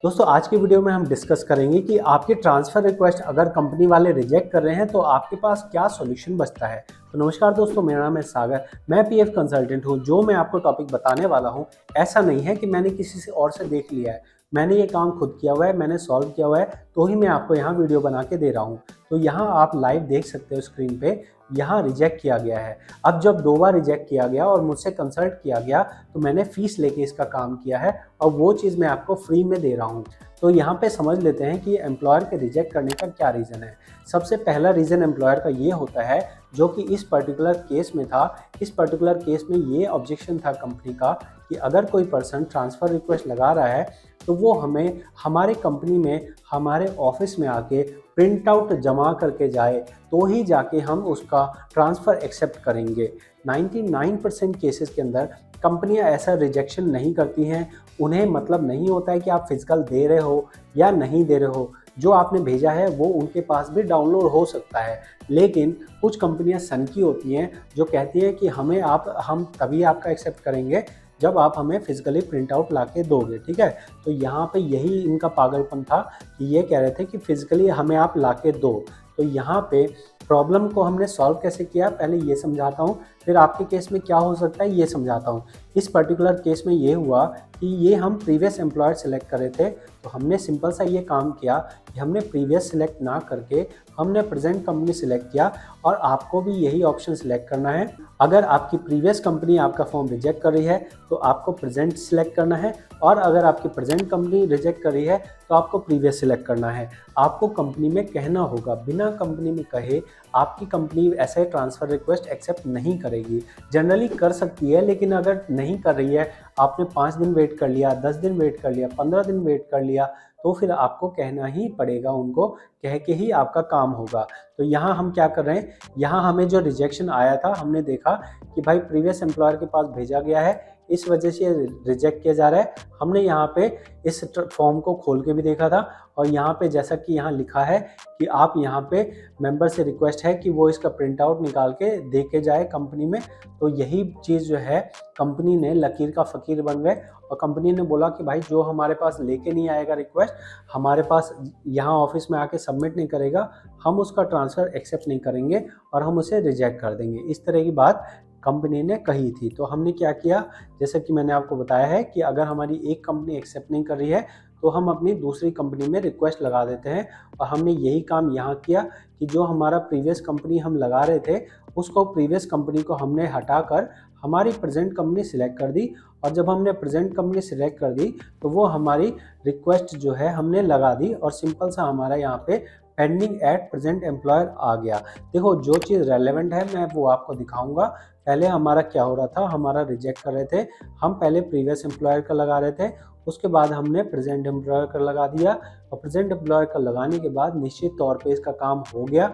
दोस्तों आज की वीडियो में हम डिस्कस करेंगे कि आपकी ट्रांसफ़र रिक्वेस्ट अगर कंपनी वाले रिजेक्ट कर रहे हैं तो आपके पास क्या सॉल्यूशन बचता है। तो नमस्कार दोस्तों, मेरा नाम है सागर, मैं पीएफ कंसल्टेंट हूं। जो मैं आपको टॉपिक बताने वाला हूं, ऐसा नहीं है कि मैंने किसी से और से देख लिया है। मैंने ये काम खुद किया हुआ है, मैंने सॉल्व किया हुआ है, तो ही मैं आपको यहाँ वीडियो बना के दे रहा हूँ। तो यहाँ आप लाइव देख सकते हो स्क्रीन पे, यहाँ रिजेक्ट किया गया है। अब जब 2 बार रिजेक्ट किया गया और मुझसे कंसल्ट किया गया तो मैंने फ़ीस लेके इसका काम किया है और वो चीज़ मैं आपको फ्री में दे रहा हूँ। तो यहाँ पे समझ लेते हैं कि एम्प्लॉयर के रिजेक्ट करने का क्या रीज़न है। सबसे पहला रीज़न एम्प्लॉयर का ये होता है, जो कि इस पर्टिकुलर केस में था। इस पर्टिकुलर केस में ये ऑब्जेक्शन था कंपनी का कि अगर कोई पर्सन ट्रांसफ़र रिक्वेस्ट लगा रहा है तो वो हमें हमारे कंपनी में, हमारे ऑफिस में आके प्रिंट आउट जमा करके जाए, तो ही जाके हम उसका ट्रांसफ़र एक्सेप्ट करेंगे। 99% केसेस के अंदर कंपनियां ऐसा रिजेक्शन नहीं करती हैं। उन्हें मतलब नहीं होता है कि आप फिजिकल दे रहे हो या नहीं दे रहे हो। जो आपने भेजा है वो उनके पास भी डाउनलोड हो सकता है, लेकिन कुछ कंपनियां सनकी होती हैं जो कहती हैं कि हम तभी आपका एक्सेप्ट करेंगे जब आप हमें फिजिकली प्रिंट आउट ला के दोगे। ठीक है, तो यहाँ पे यही इनका पागलपन था कि ये कह रहे थे कि फिजिकली हमें आप ला के दो। तो यहाँ पे प्रॉब्लम को हमने सॉल्व कैसे किया, पहले ये समझाता हूँ, फिर आपके केस में क्या हो सकता है ये समझाता हूँ। इस पर्टिकुलर केस में ये हुआ कि ये हम प्रीवियस एम्प्लॉयर सेलेक्ट कर रहे थे, तो हमने सिंपल सा ये काम किया कि हमने प्रीवियस सिलेक्ट ना करके हमने प्रेजेंट कंपनी सिलेक्ट किया, और आपको भी यही ऑप्शन सिलेक्ट करना है। अगर आपकी प्रीवियस कंपनी आपका फॉर्म रिजेक्ट कर रही है तो आपको प्रेजेंट सिलेक्ट करना है, और अगर आपकी प्रेजेंट कंपनी रिजेक्ट कर रही है तो आपको प्रीवियस सिलेक्ट करना है। आपको कंपनी में कहना होगा, बिना कंपनी में कहे आपकी कंपनी ऐसे ट्रांसफ़र रिक्वेस्ट एक्सेप्ट नहीं करेगी। जनरली कर सकती है, लेकिन अगर नहीं कर रही है, आपने 5 दिन वेट कर लिया, 10 दिन वेट कर लिया, 15 दिन वेट कर लिया, तो फिर आपको कहना ही पड़ेगा, उनको कह के ही आपका काम होगा। तो यहाँ हम क्या कर रहे हैं, यहाँ हमें जो रिजेक्शन आया था हमने देखा कि भाई प्रीवियस एम्प्लॉयर के पास भेजा गया है, इस वजह से रिजेक्ट किया जा रहा है। हमने यहाँ पे इस फॉर्म को खोल के भी देखा था, और यहाँ पे जैसा कि यहाँ लिखा है कि आप यहाँ पे मेंबर से रिक्वेस्ट है कि वो इसका प्रिंट आउट निकाल के दे के जाए कंपनी में। तो यही चीज़ जो है कंपनी ने लकीर का फ़कीर बन गए, और कंपनी ने बोला कि भाई जो हमारे पास लेके नहीं आएगा रिक्वेस्ट, हमारे पास यहाँ ऑफिस में आके सबमिट नहीं करेगा, हम उसका ट्रांसफ़र एक्सेप्ट नहीं करेंगे और हम उसे रिजेक्ट कर देंगे। इस तरह की बात कंपनी ने कही थी। तो हमने क्या किया, जैसे कि मैंने आपको बताया है कि अगर हमारी एक कंपनी एक्सेप्ट नहीं कर रही है तो हम अपनी दूसरी कंपनी में रिक्वेस्ट लगा देते हैं। और हमने यही काम यहाँ किया कि जो हमारा प्रीवियस कंपनी हम लगा रहे थे, उसको प्रीवियस कंपनी को हमने हटाकर हमारी प्रेजेंट कंपनी सिलेक्ट कर दी, और जब हमने प्रेजेंट कंपनी सिलेक्ट कर दी तो वो हमारी रिक्वेस्ट जो है हमने लगा दी, और सिंपल सा हमारा यहाँ पे पेंडिंग एट प्रेजेंट एम्प्लॉयर आ गया। देखो, जो चीज़ रेलेवेंट है मैं वो आपको दिखाऊंगा। पहले हमारा क्या हो रहा था, हमारा रिजेक्ट कर रहे थे, हम पहले प्रीवियस एम्प्लॉयर का लगा रहे थे, उसके बाद हमने प्रेजेंट एम्प्लॉयर का लगा दिया, और प्रेजेंट एम्प्लॉयर का लगाने के बाद निश्चित तौर पे इसका काम हो गया।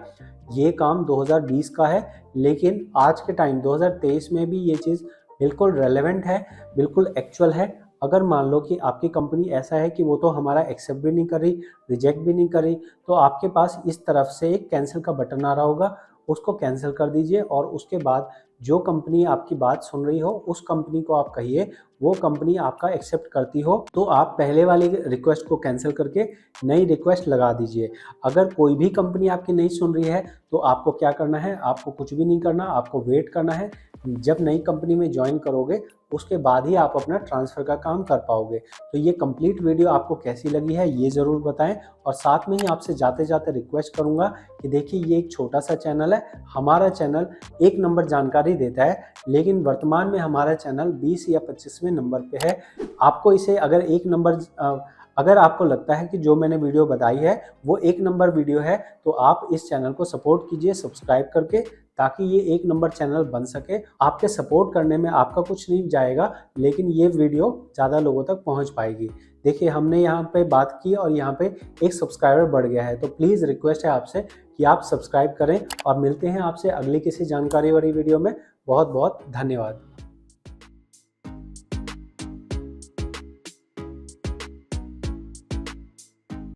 ये काम 2020 का है, लेकिन आज के टाइम 2023 में भी ये चीज़ बिल्कुल रेलेवेंट है, बिल्कुल एक्चुअल है। अगर मान लो कि आपकी कंपनी ऐसा है कि वो तो हमारा एक्सेप्ट भी नहीं कर रही, रिजेक्ट भी नहीं कर रही, तो आपके पास इस तरफ से एक कैंसिल का बटन आ रहा होगा, उसको कैंसिल कर दीजिए, और उसके बाद जो कंपनी आपकी बात सुन रही हो उस कंपनी को आप कहिए, वो कंपनी आपका एक्सेप्ट करती हो तो आप पहले वाली रिक्वेस्ट को कैंसिल करके नई रिक्वेस्ट लगा दीजिए। अगर कोई भी कंपनी आपकी नहीं सुन रही है तो आपको क्या करना है, आपको कुछ भी नहीं करना, आपको वेट करना है। जब नई कंपनी में ज्वाइन करोगे उसके बाद ही आप अपना ट्रांसफ़र का काम कर पाओगे। तो ये कंप्लीट वीडियो आपको कैसी लगी है ये ज़रूर बताएं, और साथ में ही आपसे जाते जाते रिक्वेस्ट करूंगा कि देखिए, ये एक छोटा सा चैनल है, हमारा चैनल 1 नंबर जानकारी देता है, लेकिन वर्तमान में हमारा चैनल 20 या 25वें नंबर पे है। आपको इसे अगर 1 नंबर अगर आपको लगता है कि जो मैंने वीडियो बताई है वो 1 नंबर वीडियो है, तो आप इस चैनल को सपोर्ट कीजिए सब्सक्राइब करके, ताकि ये 1 नंबर चैनल बन सके। आपके सपोर्ट करने में आपका कुछ नहीं जाएगा, लेकिन ये वीडियो ज़्यादा लोगों तक पहुंच पाएगी। देखिए, हमने यहाँ पे बात की और यहाँ पे एक सब्सक्राइबर बढ़ गया है, तो प्लीज़ रिक्वेस्ट है आपसे कि आप सब्सक्राइब करें, और मिलते हैं आपसे अगली किसी जानकारी वाली वीडियो में। बहुत बहुत धन्यवाद।